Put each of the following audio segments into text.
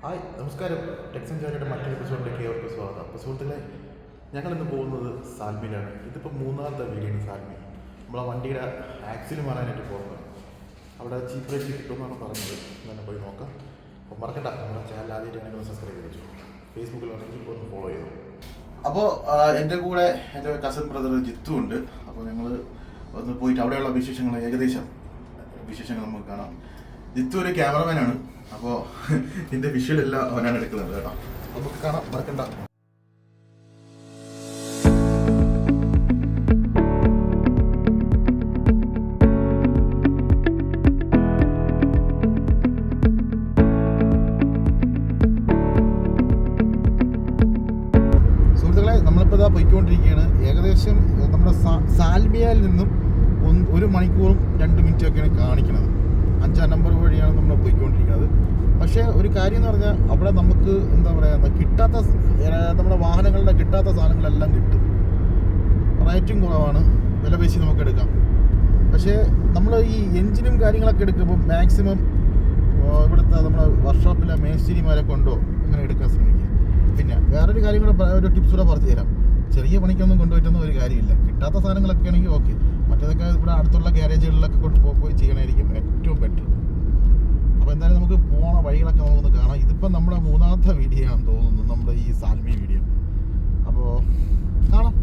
Hi നമസ്കാരം. Texan ജോലിയുടെ മറ്റൊരു എപ്പിസോഡിലേക്ക് ഏവർക്കും സ്വാഗതം. അപ്പോൾ സുഹൃത്തുക്കളെ, ഞങ്ങളിന്ന് പോകുന്നത് സാൽമിയിലാണ്. ഇതിപ്പോൾ മൂന്നാമത്തെ വീഡിയോയാണ് സാൽമി. നമ്മളെ വണ്ടിയുടെ ആക്സിൽ മാറാനായിട്ട് പോകുന്നത്. അവിടെ ചീപ്പ് റേറ്റ് കിട്ടുമെന്നാണ് പറഞ്ഞത്. തന്നെ പോയി നോക്കാം. അപ്പോൾ മറക്കണ്ട, നമ്മുടെ ചാനൽ ആദ്യമായിട്ടാണെങ്കിൽ ഒന്ന് സബ്സ്ക്രൈബ് ചെയ്തു, ഫേസ്ബുക്കിലാണെങ്കിൽ ഒന്ന് ഫോളോ ചെയ്തു. അപ്പോൾ എൻ്റെ കൂടെ എൻ്റെ കസിൻ ബ്രദർ ജിത്തു ഉണ്ട്. അപ്പോൾ ഞങ്ങൾ ഒന്ന് പോയിട്ട് അവിടെയുള്ള വിശേഷങ്ങൾ വിശേഷങ്ങൾ നമുക്ക് കാണാം. ജിത്തു ഒരു ക്യാമറമാനാണ്. അപ്പോൾ ഇതിൻ്റെ വിഷ്വലെല്ലാം അവനാണ് എടുക്കുന്നത് കേട്ടോ. നമുക്ക് കാണാം, മറക്കണ്ട. സുഹൃത്തുക്കളെ, നമ്മളിപ്പോൾ ഇതാ പോയിക്കൊണ്ടിരിക്കുകയാണ്. ഏകദേശം നമ്മുടെ സാൽമിയയിൽ നിന്നും 1 മണിക്കൂറും 2 മിനിറ്റും ഒക്കെയാണ് കാണിക്കുന്നത്. 5-ാം നമ്പർ വഴിയാണ് നമ്മൾ പോയിക്കൊണ്ടിരിക്കുന്നത്. പക്ഷേ ഒരു കാര്യം എന്ന് പറഞ്ഞാൽ അവിടെ നമുക്ക് എന്താ പറയുക, കിട്ടാത്ത നമ്മുടെ വാഹനങ്ങളുടെ കിട്ടാത്ത സാധനങ്ങളെല്ലാം കിട്ടും. റേറ്റും കുറവാണ്, വില പേശി നമുക്ക് എടുക്കാം. പക്ഷേ നമ്മൾ ഈ എൻജിനും കാര്യങ്ങളൊക്കെ എടുക്കുമ്പോൾ മാക്സിമം ഇവിടുത്തെ നമ്മുടെ വർക്ക്ഷോപ്പിലെ മേസ്തിരിമാരെ കൊണ്ടോ അങ്ങനെ എടുക്കാൻ ശ്രമിക്കുക. പിന്നെ വേറൊരു കാര്യം കൂടെ, ഒരു ടിപ്സ് കൂടെ പറഞ്ഞു തരാം. ചെറിയ പണിക്കൊന്നും കൊണ്ടുപോയിട്ടൊന്നും ഒരു കാര്യമില്ല. കിട്ടാത്ത സാധനങ്ങളൊക്കെ ആണെങ്കിൽ ഓക്കെ. മറ്റേതൊക്കെ ഇവിടെ അടുത്തുള്ള ഗ്യാരേജുകളിലൊക്കെ പോയി ചെയ്യണമായിരിക്കും ഏറ്റവും ബെറ്റർ. അപ്പോൾ എന്തായാലും നമുക്ക് പോണ വഴികളൊക്കെ നമുക്കൊന്ന് കാണാം. ഇതിപ്പോൾ നമ്മുടെ 3ാമത്തെ വീഡിയോ ആണെന്ന് തോന്നുന്നു, നമ്മുടെ ഈ സാൽമി വീഡിയോ. അപ്പോൾ കാണാം.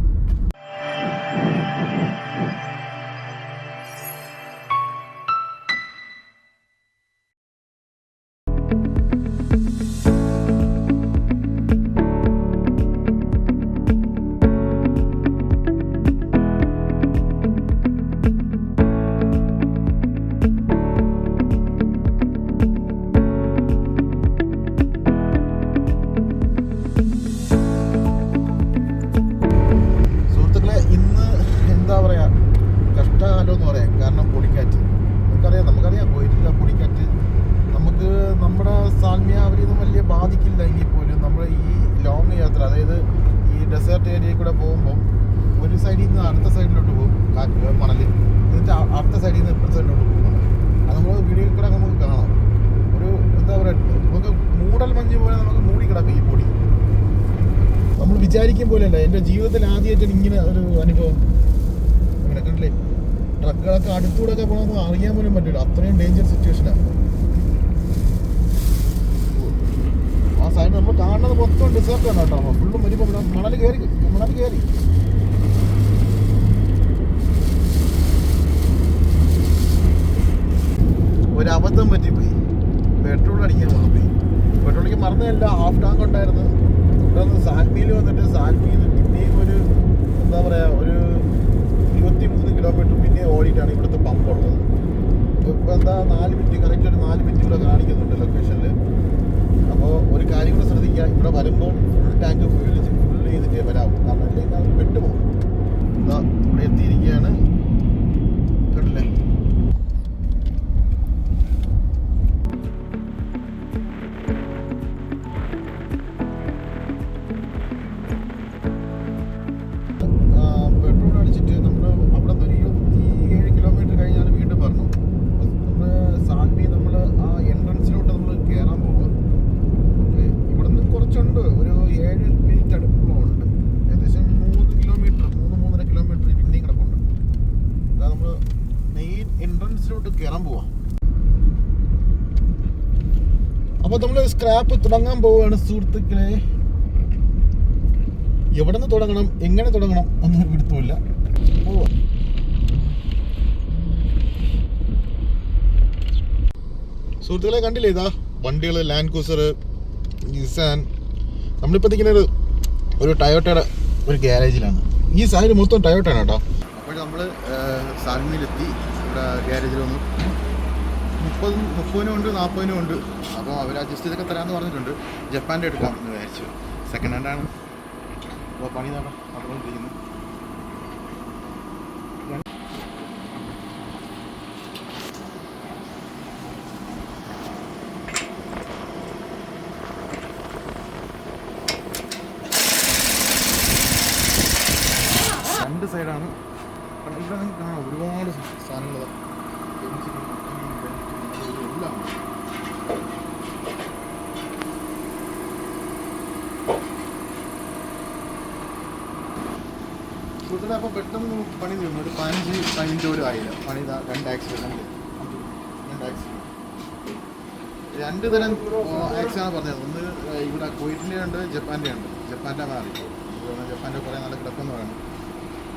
നമുക്കറിയാം പോയിട്ടില്ല പൊടിക്കാറ്റ്. നമുക്ക് നമ്മുടെ സാൽമിയ അവരിതൊന്നും വലിയ ബാധിക്കില്ല. എങ്കിൽ പോലും നമ്മൾ ഈ ലോങ് യാത്ര, അതായത് ഈ ഡെസേർട്ട് ഏരിയയിൽ കൂടെ പോകുമ്പം ഒരു സൈഡിൽ നിന്ന് അടുത്ത സൈഡിലോട്ട് പോകും മണൽ, എന്നിട്ട് അടുത്ത സൈഡിൽ നിന്ന് ഇപ്പുറത്തെ സൈഡിലോട്ട് പോകും മണൽ. അത് നമ്മൾ വീഡിയോയിൽ കൂടെ നമുക്ക് കാണാം. ഒരു എന്താ പറയുക, നമുക്ക് മൂടൽ മഞ്ഞ് പോലെ നമുക്ക് മൂടി കിടക്കും ഈ പൊടി. നമ്മൾ വിചാരിക്കും പോലെയല്ല. എൻ്റെ ജീവിതത്തിൽ ആദ്യമായിട്ടാണ് ഇങ്ങനെ ഒരു അനുഭവം. അങ്ങനെ കണ്ടില്ലേ, ട്രക്കുകളൊക്കെ അടുത്തൂടെ ഒക്കെ പോകണമെന്ന് അറിയാൻ പോലും പറ്റില്ല. അത്രയും ഡേഞ്ചർ സിറ്റുവേഷനാണ്. ആ സൈഡ് നമ്മൾ കാണുന്നത് മൊത്തം ഡിസേർട്ടാണ് കേട്ടോ. ഫുള്ളും വരുമ്പോൾ മണൽ കയറി ഒരു അബദ്ധം പറ്റിപ്പോയി. പെട്രോൾ അടിക്കാൻ മറന്നുപോയി. പെട്രോൾ അടിക്കാൻ മറന്നതല്ല, ഹാഫ് ടാങ്ക് ഉണ്ടായിരുന്നു. ഇവിടെ നിന്ന് സാൽമിയിൽ വന്നിട്ട് സാൽമിയിൽ നിന്ന് പിന്നെയും ഒരു എന്താ പറയുക, ഒരു 23 കിലോമീറ്റർ പിന്നെ ഓടിയിട്ടാണ് ഇവിടുത്തെ പമ്പ് ഉള്ളത്. ഇപ്പോൾ എന്താ 4 മിനിറ്റ്, കറക്റ്റ് ഒരു 4 മിനിറ്റ് ഇവിടെ കാണിക്കുന്നുണ്ട് ലൊക്കേഷനിൽ. അപ്പോൾ ഒരു കാര്യം കൂടെ ശ്രദ്ധിക്കുക, ഇവിടെ വരുമ്പോൾ ഫുൾ ടാങ്ക് ഫുൾ ചെയ്തിട്ടേ വരാവും. കാരണം അല്ലെങ്കിൽ അത് പെട്ടുപോകും. എന്താ ഇവിടെ എത്തിയിരിക്കുകയാണ്, കണ്ടില്ലേ. പെട്രോൾ അടിച്ചിട്ട് നമ്മൾ അവിടെ നിന്ന് 27 കിലോമീറ്റർ കഴിഞ്ഞാൽ വീണ്ടും പറഞ്ഞു നമ്മൾ സാൽമി, നമ്മൾ ആ എൻട്രൻസിലോട്ട് നമ്മൾ കയറാൻ പോവുക. ഇവിടെ നിന്ന് കുറച്ചുണ്ട്, ഒരു 7 മിനിറ്റ് അടുപ്പമുണ്ട്. ഏകദേശം 3-3.5 കിലോമീറ്റർ പിന്നെയും കിടപ്പുണ്ട്. അതാ നമ്മൾ മെയിൻ എൻട്രൻസിലോട്ട് കയറാൻ പോവാം. അപ്പോൾ നമ്മൾ സ്ക്രാപ്പ് തുടങ്ങാൻ പോവുകയാണ് സുഹൃത്തുക്കളെ. എവിടെ നിന്ന് തുടങ്ങണം, എങ്ങനെ തുടങ്ങണം എന്നൊരു പിടുത്തമില്ല. സുഹൃത്തുക്കളെ കണ്ടില്ലേ, ഇതാ വണ്ടികൾ, ലാൻഡ് ക്രൂസർ, നിസാൻ. നമ്മളിപ്പോൾ ഇരിക്കുന്നത് ഒരു ടയോട്ടയുടെ ഒരു ഗ്യാരേജിലാണ്. ഈ സൈഡ് മൊത്തം ടയോട്ടയാണ് കേട്ടോ. അപ്പോൾ നമ്മൾ സാൽമിയിലെത്തി. ഇവിടെ ഗ്യാരേജിൽ വന്നു. 30-നും ഉണ്ട്, 40-നും ഉണ്ട്. അപ്പോൾ അവർ അഡ്ജസ്റ്റ് ചെയ്തൊക്കെ തരാമെന്ന് പറഞ്ഞിട്ടുണ്ട്. ജപ്പാൻ്റെ എടുക്കാം എന്ന് വിചാരിച്ചു. സെക്കൻഡ് ഹാൻഡാണ്. അപ്പോൾ പണി നടന്നുകൊണ്ടിരിക്കുന്നു. രണ്ട് സൈഡാണ്. ഇവിടെ നിങ്ങൾക്ക് കാണാം ഒരുപാട് സാധനങ്ങൾ. എല്ലാം സുഹൃത്തുക്കളെ അപ്പോൾ പെട്ടെന്ന് പണി തീർന്നു. ഒരു 15 പോലും ആയില്ല. പണി 2 ആക്സിഡൻറ്റ്, 2 ആക്സിഡൻറ്റ്, 2 തരം ആക്സിഡൻ്റാണ് പറഞ്ഞത്. ഒന്ന് ഇവിടെ കുവൈറ്റിൻ്റെ ഉണ്ട്, ജപ്പാൻ്റെ ഉണ്ട്. ജപ്പാൻ്റെ മാറി, ജപ്പാൻ്റെ കുറേ നാൾ കിടക്കുമെന്ന് പറയുന്നു.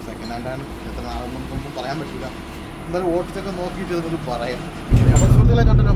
സെക്കൻഡ് ഹാൻഡാണ്, എത്ര നാളൊന്നും പറയാൻ പറ്റില്ല. എന്തായാലും ഓട്ടിച്ചൊക്കെ നോക്കിയിട്ട് നമുക്ക് പറയാം. അപ്പോൾ സുഹൃത്തുക്കളെ കണ്ടല്ലോ,